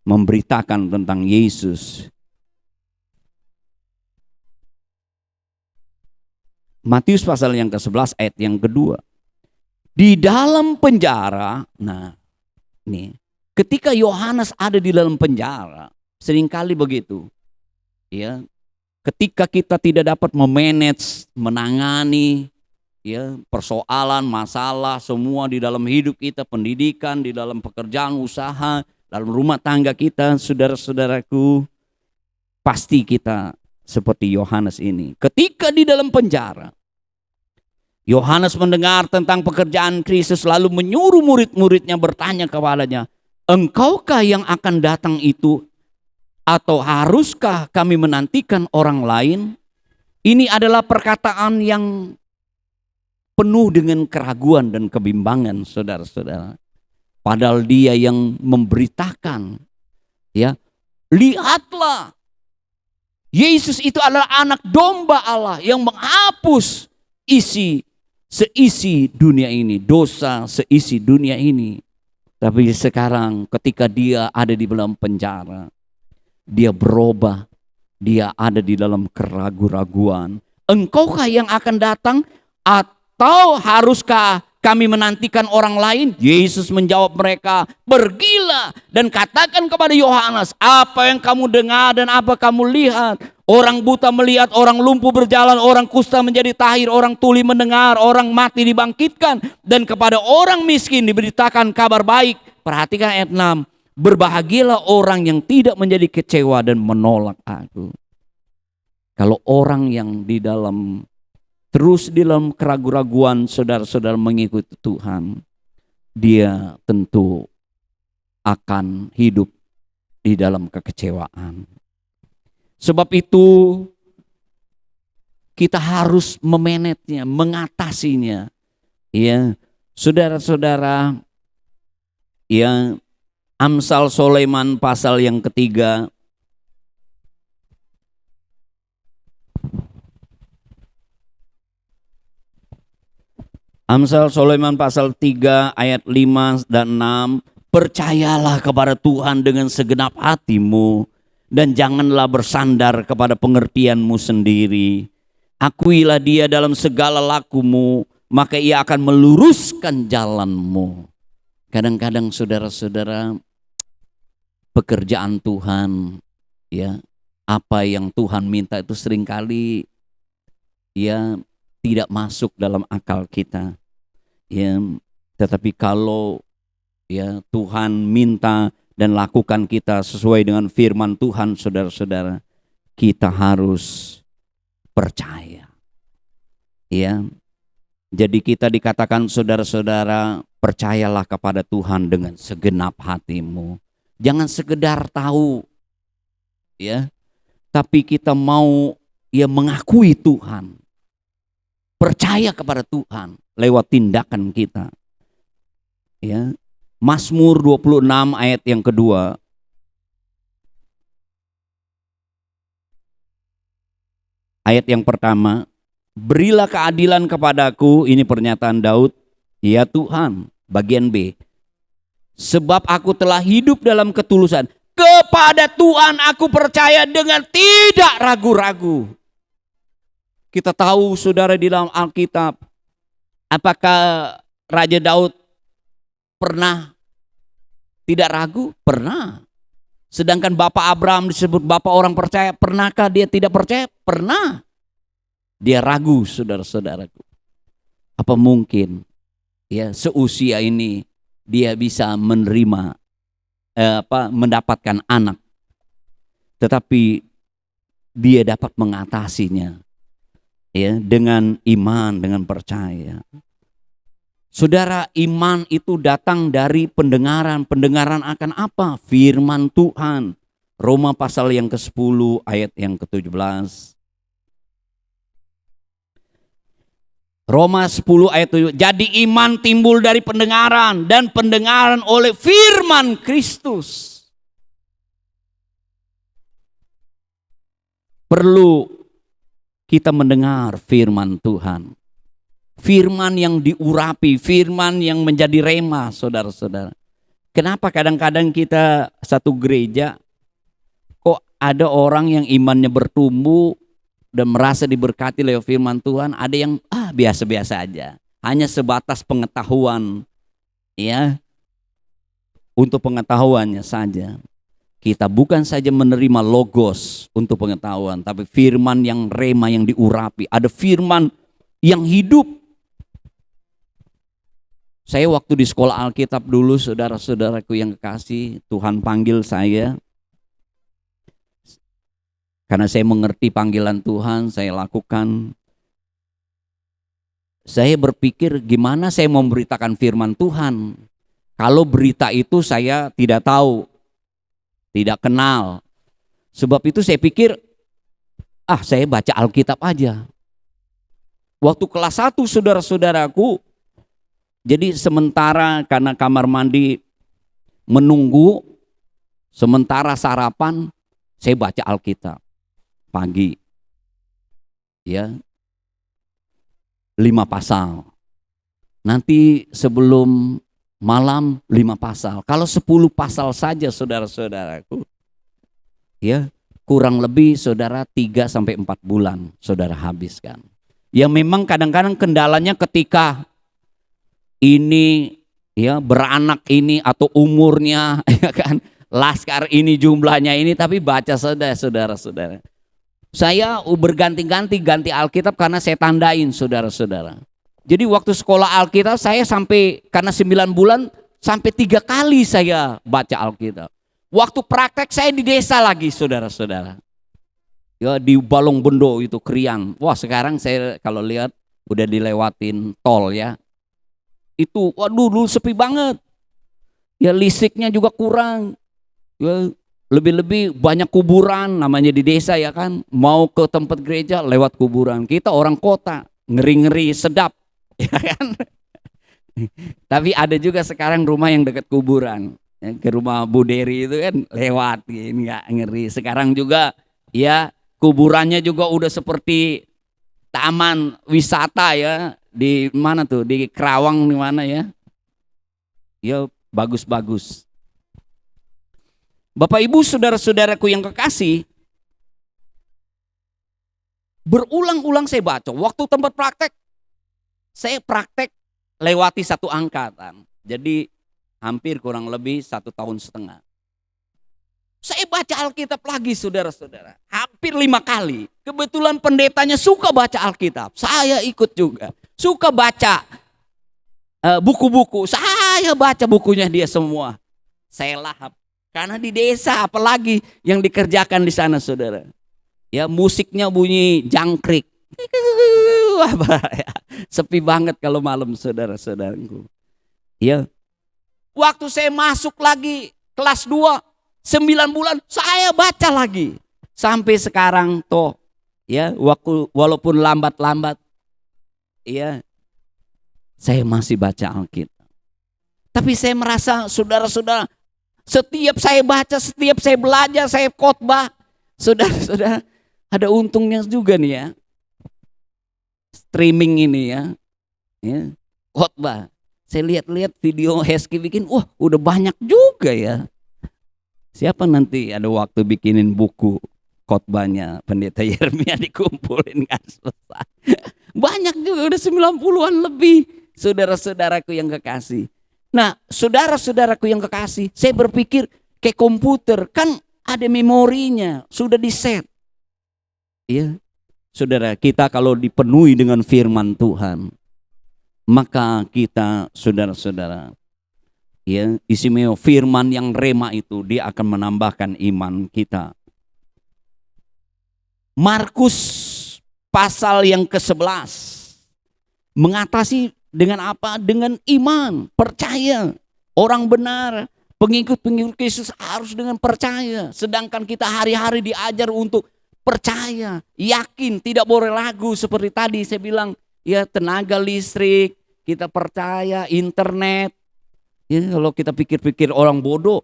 memberitakan tentang Yesus. Matius pasal yang ke-11 ayat yang kedua. Di dalam penjara, ketika Yohanes ada di dalam penjara, seringkali begitu. Ketika kita tidak dapat memanage, menangani persoalan, masalah semua di dalam hidup kita, pendidikan, di dalam pekerjaan, usaha, dalam rumah tangga kita, saudara-saudaraku, pasti kita seperti Yohanes ini. Ketika di dalam penjara, Yohanes mendengar tentang pekerjaan Kristus, lalu menyuruh murid-muridnya bertanya kepadanya, engkaukah yang akan datang itu, atau haruskah kami menantikan orang lain? Ini adalah perkataan yang penuh dengan keraguan dan kebimbangan, saudara-saudara. Padahal dia yang memberitakan, lihatlah, Yesus itu adalah anak domba Allah yang menghapus seisi dunia ini, dosa seisi dunia ini. Tapi sekarang ketika dia ada di dalam penjara, dia berubah, dia ada di dalam keraguan-raguan. Engkaukah yang akan datang, atau haruskah kami menantikan orang lain? Yesus menjawab mereka, pergilah dan katakan kepada Yohanes apa yang kamu dengar dan apa kamu lihat. Orang buta melihat, orang lumpuh berjalan, orang kusta menjadi tahir, orang tuli mendengar, orang mati dibangkitkan, dan kepada orang miskin diberitakan kabar baik. Perhatikan ayat 6. Berbahagialah orang yang tidak menjadi kecewa dan menolak aku. Kalau orang yang di dalam terus di dalam keraguan-raguan saudara-saudara mengikuti Tuhan, dia tentu akan hidup di dalam kekecewaan. Sebab itu kita harus memanagenya, mengatasinya. Ya, saudara-saudara, ya, Amsal Sulaiman pasal yang ketiga. Amsal Sulaiman pasal 3 ayat 5 dan 6. Percayalah kepada Tuhan dengan segenap hatimu dan janganlah bersandar kepada pengertianmu sendiri. Akuilah dia dalam segala lakumu, maka ia akan meluruskan jalanmu. Kadang-kadang saudara-saudara, pekerjaan Tuhan, ya, apa yang Tuhan minta itu seringkali ya tidak masuk dalam akal kita. Ya, tetapi kalau ya Tuhan minta dan lakukan kita sesuai dengan firman Tuhan, saudara-saudara, kita harus percaya. Ya. Jadi kita dikatakan saudara-saudara, percayalah kepada Tuhan dengan segenap hatimu. Jangan sekedar tahu, ya, tapi kita mau ya mengakui Tuhan. Percaya kepada Tuhan lewat tindakan kita. Ya. Mazmur 26 ayat yang kedua. Ayat yang pertama, berilah keadilan kepadaku, ini pernyataan Daud, ya Tuhan, bagian B. Sebab aku telah hidup dalam ketulusan, kepada Tuhan aku percaya dengan tidak ragu-ragu. Kita tahu saudara di dalam Alkitab, apakah Raja Daud pernah tidak ragu? Pernah. Sedangkan Bapak Abraham disebut Bapak orang percaya, pernahkah dia tidak percaya? Pernah. Dia ragu, saudara-saudaraku. Apa mungkin ya seusia ini dia bisa menerima mendapatkan anak, tetapi dia dapat mengatasinya ya dengan iman, dengan percaya. Saudara, iman itu datang dari pendengaran. Pendengaran akan apa? Firman Tuhan. Roma pasal yang ke-10 ayat yang ke-17. Roma 10 ayat 7. Jadi iman timbul dari pendengaran, dan pendengaran oleh firman Kristus. Perlu kita mendengar firman Tuhan. Firman yang diurapi, firman yang menjadi rema, saudara-saudara. Kenapa kadang-kadang kita satu gereja kok ada orang yang imannya bertumbuh dan merasa diberkati lewat firman Tuhan, ada yang biasa-biasa aja, hanya sebatas pengetahuan, ya, untuk pengetahuannya saja. Kita bukan saja menerima logos untuk pengetahuan, tapi firman yang rema, yang diurapi. Ada firman yang hidup. Saya waktu di sekolah Alkitab dulu, saudara-saudaraku yang kekasih, Tuhan panggil saya. Karena saya mengerti panggilan Tuhan, saya lakukan. Saya berpikir gimana saya memberitakan firman Tuhan. Kalau berita itu saya tidak tahu, tidak kenal. Sebab itu saya pikir, saya baca Alkitab aja. Waktu kelas 1 saudara-saudaraku, jadi sementara karena kamar mandi menunggu, sementara sarapan, saya baca Alkitab pagi, ya, 5 pasal. Nanti sebelum malam 5 pasal. Kalau 10 pasal saja saudara-saudaraku, ya, kurang lebih saudara 3-4 bulan saudara habiskan. Ya memang kadang-kadang kendalanya ketika ini ya beranak ini atau umurnya ya kan, laskar ini jumlahnya ini, tapi baca saudara-saudara. Saya berganti-ganti ganti Alkitab karena saya tandain saudara-saudara. Jadi waktu sekolah Alkitab saya sampai, karena 9 bulan sampai 3 kali saya baca Alkitab. Waktu praktek saya di desa lagi saudara-saudara. Ya di Balong Bendo itu Krian. Wah sekarang saya kalau lihat udah dilewatin tol ya. Itu waduh dulu sepi banget. Ya listriknya juga kurang. Ya, lebih-lebih banyak kuburan namanya di desa ya kan. Mau ke tempat gereja lewat kuburan. Kita orang kota, ngeri-ngeri sedap. Ya kan? Tapi ada juga sekarang rumah yang dekat kuburan. Ya, ke rumah Bu Dery itu kan lewat gini, nggak ngeri. Sekarang juga ya kuburannya juga udah seperti taman wisata ya. Di mana tuh? Di Kerawang di mana ya? Ya bagus-bagus. Bapak Ibu saudara-saudaraku yang kekasih, berulang-ulang saya baca. Waktu tempat praktek, saya praktek lewati satu angkatan. Jadi hampir kurang lebih 1,5 tahun. Saya baca Alkitab lagi saudara-saudara. Hampir 5 kali. Kebetulan pendetanya suka baca Alkitab. Saya ikut juga. Suka baca buku-buku. Saya baca bukunya dia semua. Saya lahap. Karena di desa apalagi yang dikerjakan di sana saudara. Ya musiknya bunyi jangkrik. Wah, sepi banget kalau malam saudara-saudaraku. Ya. Waktu saya masuk lagi kelas 2, 9 bulan saya baca lagi. Sampai sekarang toh ya walaupun lambat-lambat ya saya masih baca Alkitab. Tapi saya merasa saudara-saudara, setiap saya baca, setiap saya belajar, saya khotbah, saudara-saudara ada untungnya juga nih ya. Streaming ini ya khotbah. Saya lihat-lihat video Hesky bikin, wah udah banyak juga ya. Siapa nanti ada waktu bikinin buku khotbahnya Pendeta Yeremia dikumpulin kan selesai. Banyak juga udah 90-an lebih saudara-saudaraku yang kekasih. Nah saudara-saudaraku yang kekasih, saya berpikir kayak komputer kan ada memorinya, sudah di-set. Ya, saudara kita kalau dipenuhi dengan firman Tuhan, maka kita saudara-saudara ya istimewa firman yang rema itu dia akan menambahkan iman kita. Markus pasal yang ke-11 mengatasi dengan apa? Dengan iman, percaya. Orang benar, pengikut-pengikut Yesus harus dengan percaya. Sedangkan kita hari-hari diajar untuk percaya, yakin, tidak boleh ragu. Seperti tadi saya bilang, ya tenaga listrik, kita percaya, internet. Ya, kalau kita pikir-pikir orang bodoh,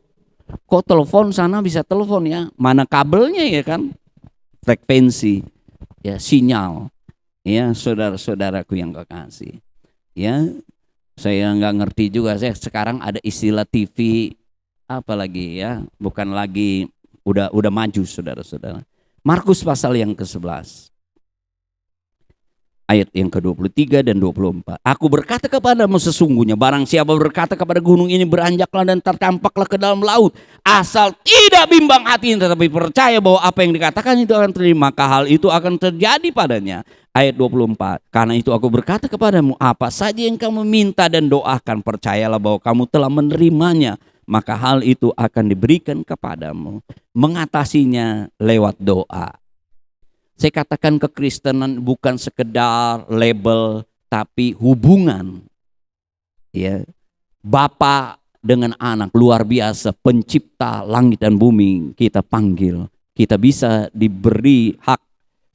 kok telepon sana bisa telepon ya, mana kabelnya ya kan, frekuensi, ya sinyal, ya saudara-saudaraku yang kekasih, ya saya nggak ngerti juga, saya sekarang ada istilah TV apa lagi ya, bukan lagi udah maju saudara-saudara. Markus pasal yang ke-11. Ayat yang ke-23 dan 24. Aku berkata kepadamu sesungguhnya barang siapa berkata kepada gunung ini beranjaklah dan tercampaklah ke dalam laut, asal tidak bimbang hatinya tetapi percaya bahwa apa yang dikatakan itu akan terjadi, maka hal itu akan terjadi padanya. Ayat 24. Karena itu aku berkata kepadamu, apa saja yang kamu minta dan doakan, percayalah bahwa kamu telah menerimanya, maka hal itu akan diberikan kepadamu. Mengatasinya lewat doa. Saya katakan kekristenan bukan sekedar label, tapi hubungan. Ya, Bapa dengan anak luar biasa, pencipta langit dan bumi kita panggil. Kita bisa diberi hak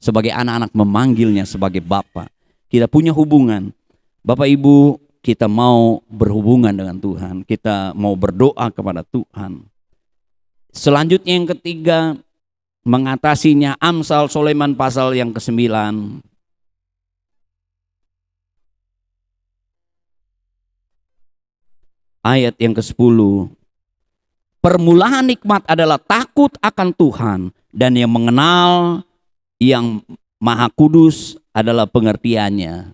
sebagai anak-anak memanggilnya sebagai Bapa. Kita punya hubungan. Bapak Ibu, kita mau berhubungan dengan Tuhan. Kita mau berdoa kepada Tuhan. Selanjutnya yang ketiga, mengatasinya Amsal Sulaiman pasal yang ke-9. Ayat yang ke-10. Permulaan nikmat adalah takut akan Tuhan, dan yang mengenal yang Maha Kudus adalah pengertiannya.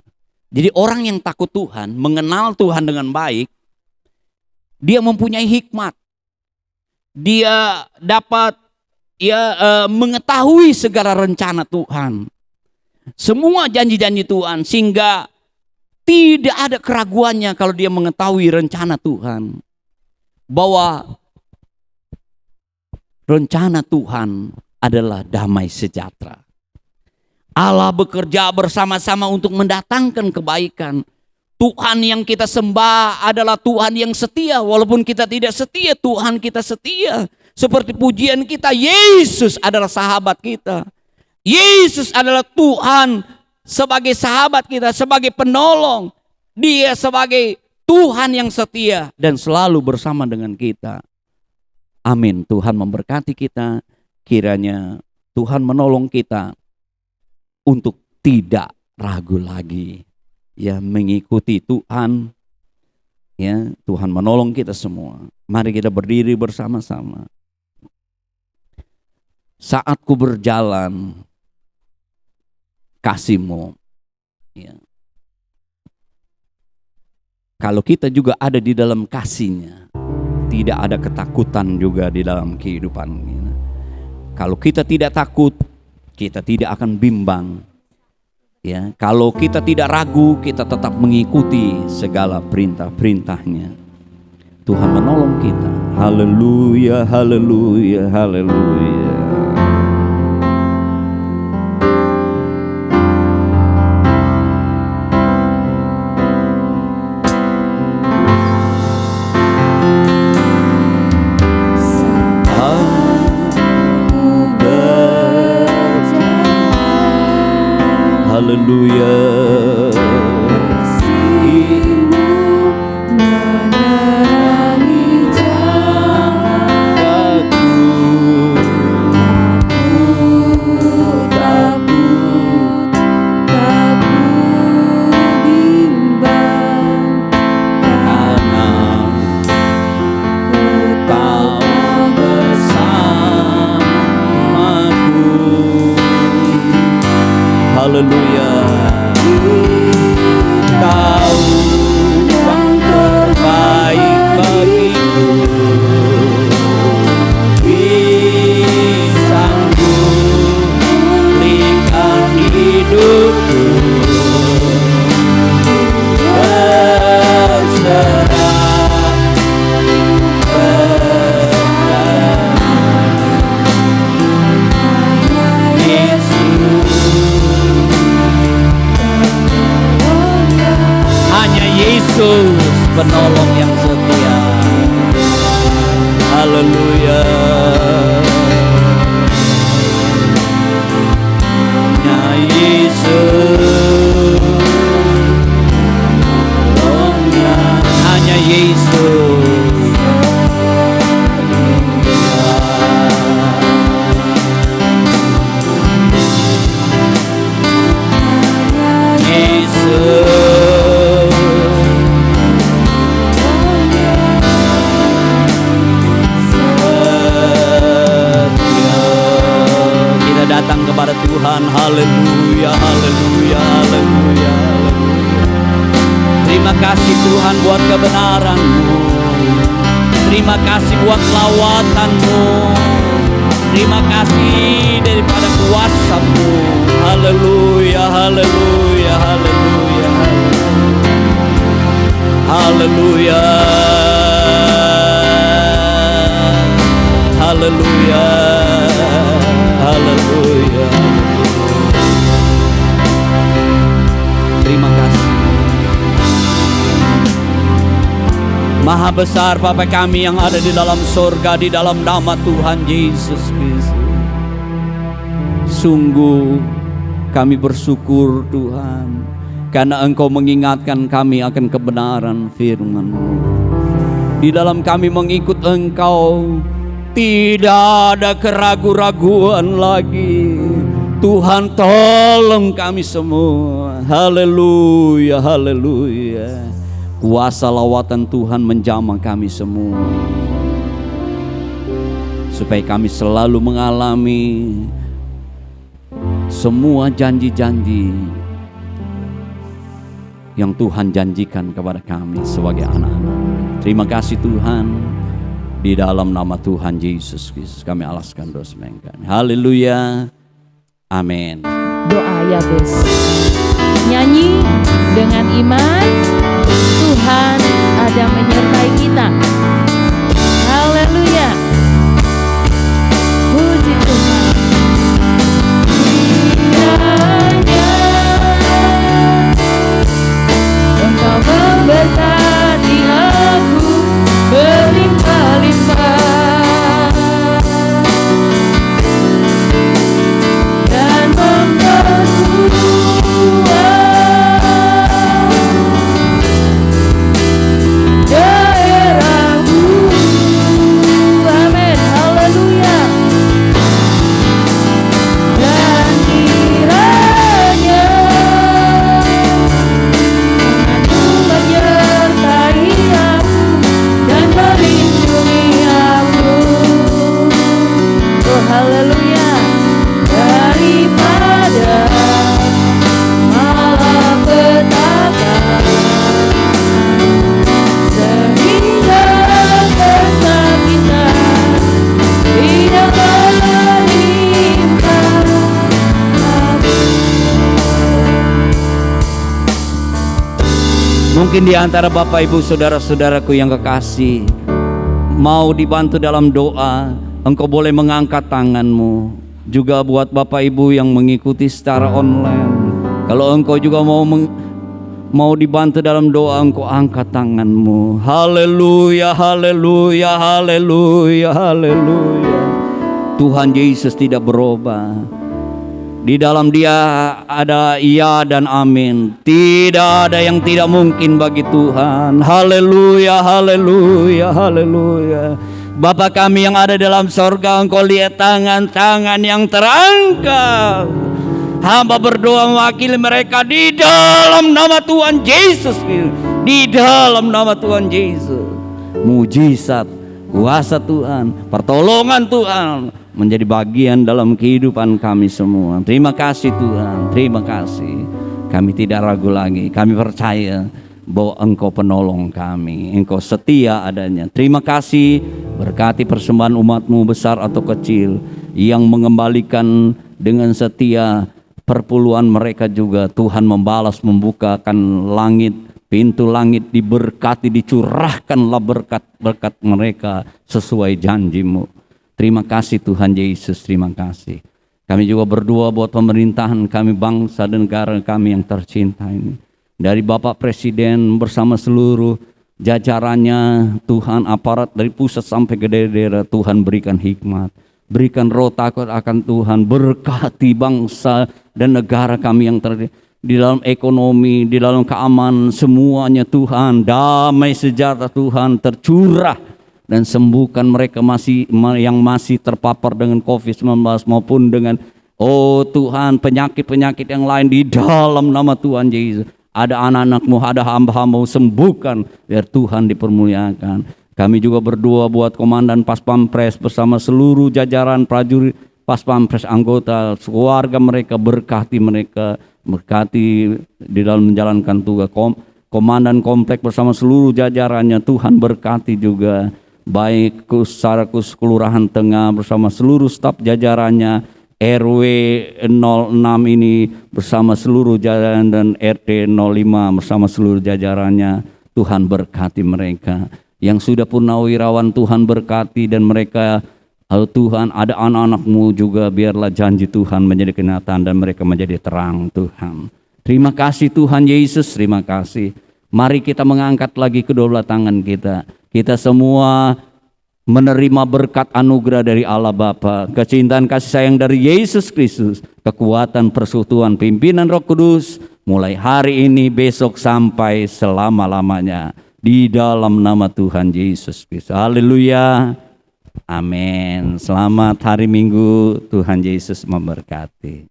Jadi orang yang takut Tuhan, mengenal Tuhan dengan baik, dia mempunyai hikmat. Dia dapat mengetahui segala rencana Tuhan, semua janji-janji Tuhan, sehingga tidak ada keraguannya kalau dia mengetahui rencana Tuhan, bahwa rencana Tuhan adalah damai sejahtera. Allah bekerja bersama-sama untuk mendatangkan kebaikan. Tuhan yang kita sembah adalah Tuhan yang setia. Walaupun kita tidak setia, Tuhan kita setia. Seperti pujian kita, Yesus adalah sahabat kita. Yesus adalah Tuhan sebagai sahabat kita, sebagai penolong. Dia sebagai Tuhan yang setia dan selalu bersama dengan kita. Amin. Tuhan memberkati kita. Kiranya Tuhan menolong kita untuk tidak ragu lagi, ya, mengikuti Tuhan. Ya, Tuhan menolong kita semua. Mari kita berdiri bersama-sama. Saat ku berjalan, kasih-Mu. Ya. Kalau kita juga ada di dalam kasih-Nya, tidak ada ketakutan juga di dalam kehidupan kita. Kalau kita tidak takut, kita tidak akan bimbang. Ya, kalau kita tidak ragu, kita tetap mengikuti segala perintah-perintahnya. Tuhan menolong kita. Haleluya, haleluya, haleluya. Haleluya. Haleluya. Kau yang terbaik bagiku, bisaku pulihkan hidupku, berserah Yesus, penolong yang setia. Haleluya. Hanya Yesus, penolongnya. Hanya Yesus. Datang kepada Tuhan. Haleluya, haleluya, haleluya, haleluya. Terima kasih Tuhan buat kebenaran-Mu. Terima kasih buat lawatan-Mu. Terima kasih daripada kuasa-Mu. Haleluya, haleluya, haleluya, haleluya, haleluya. Haleluya. Terima kasih. Maha besar Bapa kami yang ada di dalam sorga, di dalam nama Tuhan Yesus Kristus. Sungguh kami bersyukur Tuhan, karena Engkau mengingatkan kami akan kebenaran firman-Mu. Di dalam kami mengikut Engkau, tidak ada keraguan-raguan lagi. Tuhan tolong kami semua. Haleluya, haleluya. Kuasa lawatan Tuhan menjamah kami semua, supaya kami selalu mengalami semua janji-janji yang Tuhan janjikan kepada kami sebagai anak-anak. Terima kasih Tuhan. Di dalam nama Tuhan Yesus Kristus kami alaskan dosa kami. Haleluya. Amin. Doa Yabes. Nyanyi dengan iman, Tuhan ada menyertai kita. Haleluya. Puji Tuhan. Mungkin di antara Bapak Ibu saudara-saudaraku yang kekasih mau dibantu dalam doa, engkau boleh mengangkat tanganmu. Juga buat Bapak Ibu yang mengikuti secara online, kalau engkau juga mau dibantu dalam doa, engkau angkat tanganmu. Haleluya, haleluya, haleluya, haleluya. Tuhan Yesus tidak berubah. Di dalam Dia ada iya dan amin. Tidak ada yang tidak mungkin bagi Tuhan. Haleluya, haleluya, haleluya. Bapa kami yang ada dalam sorga, engkau lihat tangan-tangan yang terangkat. Hamba berdoa mewakili mereka di dalam nama Tuhan Yesus. Di dalam nama Tuhan Yesus. Mujizat, kuasa Tuhan, pertolongan Tuhan menjadi bagian dalam kehidupan kami semua. Terima kasih Tuhan, terima kasih. Kami tidak ragu lagi, kami percaya bahwa Engkau penolong kami, Engkau setia adanya. Terima kasih, berkati persembahan umat-Mu besar atau kecil yang mengembalikan dengan setia perpuluhan mereka juga. Tuhan membalas, membukakan langit, pintu langit diberkati, dicurahkanlah berkat-berkat mereka sesuai janji-Mu. Terima kasih Tuhan Yesus, terima kasih. Kami juga berdoa buat pemerintahan kami, bangsa dan negara kami yang tercinta ini. Dari Bapak Presiden bersama seluruh jajarannya, Tuhan, aparat dari pusat sampai ke daerah, Tuhan berikan hikmat, berikan roh takut akan Tuhan, berkati bangsa dan negara kami yang di dalam ekonomi, di dalam keamanan, semuanya Tuhan, damai sejahtera Tuhan tercurah. Dan sembuhkan mereka yang masih terpapar dengan COVID-19 maupun dengan Tuhan penyakit-penyakit yang lain di dalam nama Tuhan Yesus. Ada anak-anak-Mu, ada hamba-hamba-Mu, sembuhkan biar Tuhan dipermuliakan. Kami juga berdoa buat Komandan Pas Pampres bersama seluruh jajaran prajurit Pas Pampres, anggota, keluarga mereka, berkati di dalam menjalankan tugas. Komandan Komplek bersama seluruh jajarannya, Tuhan berkati juga. Baik secara Kelurahan Tengah bersama seluruh staf jajarannya, RW 06 ini bersama seluruh jajaran, dan RT 05 bersama seluruh jajarannya. Tuhan berkati mereka. Yang sudah purnawirawan, Tuhan berkati, dan mereka, Tuhan, ada anak-anak-Mu juga, biarlah janji Tuhan menjadi kenyataan dan mereka menjadi terang Tuhan. Terima kasih Tuhan Yesus, terima kasih. Mari kita mengangkat lagi kedua belah tangan kita. Kita semua menerima berkat anugerah dari Allah Bapa, kecintaan kasih sayang dari Yesus Kristus, kekuatan persekutuan pimpinan Roh Kudus, mulai hari ini, besok, sampai selama-lamanya. Di dalam nama Tuhan Yesus Kristus. Haleluya. Amin. Selamat hari Minggu. Tuhan Yesus memberkati.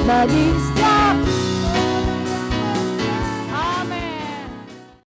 Bagi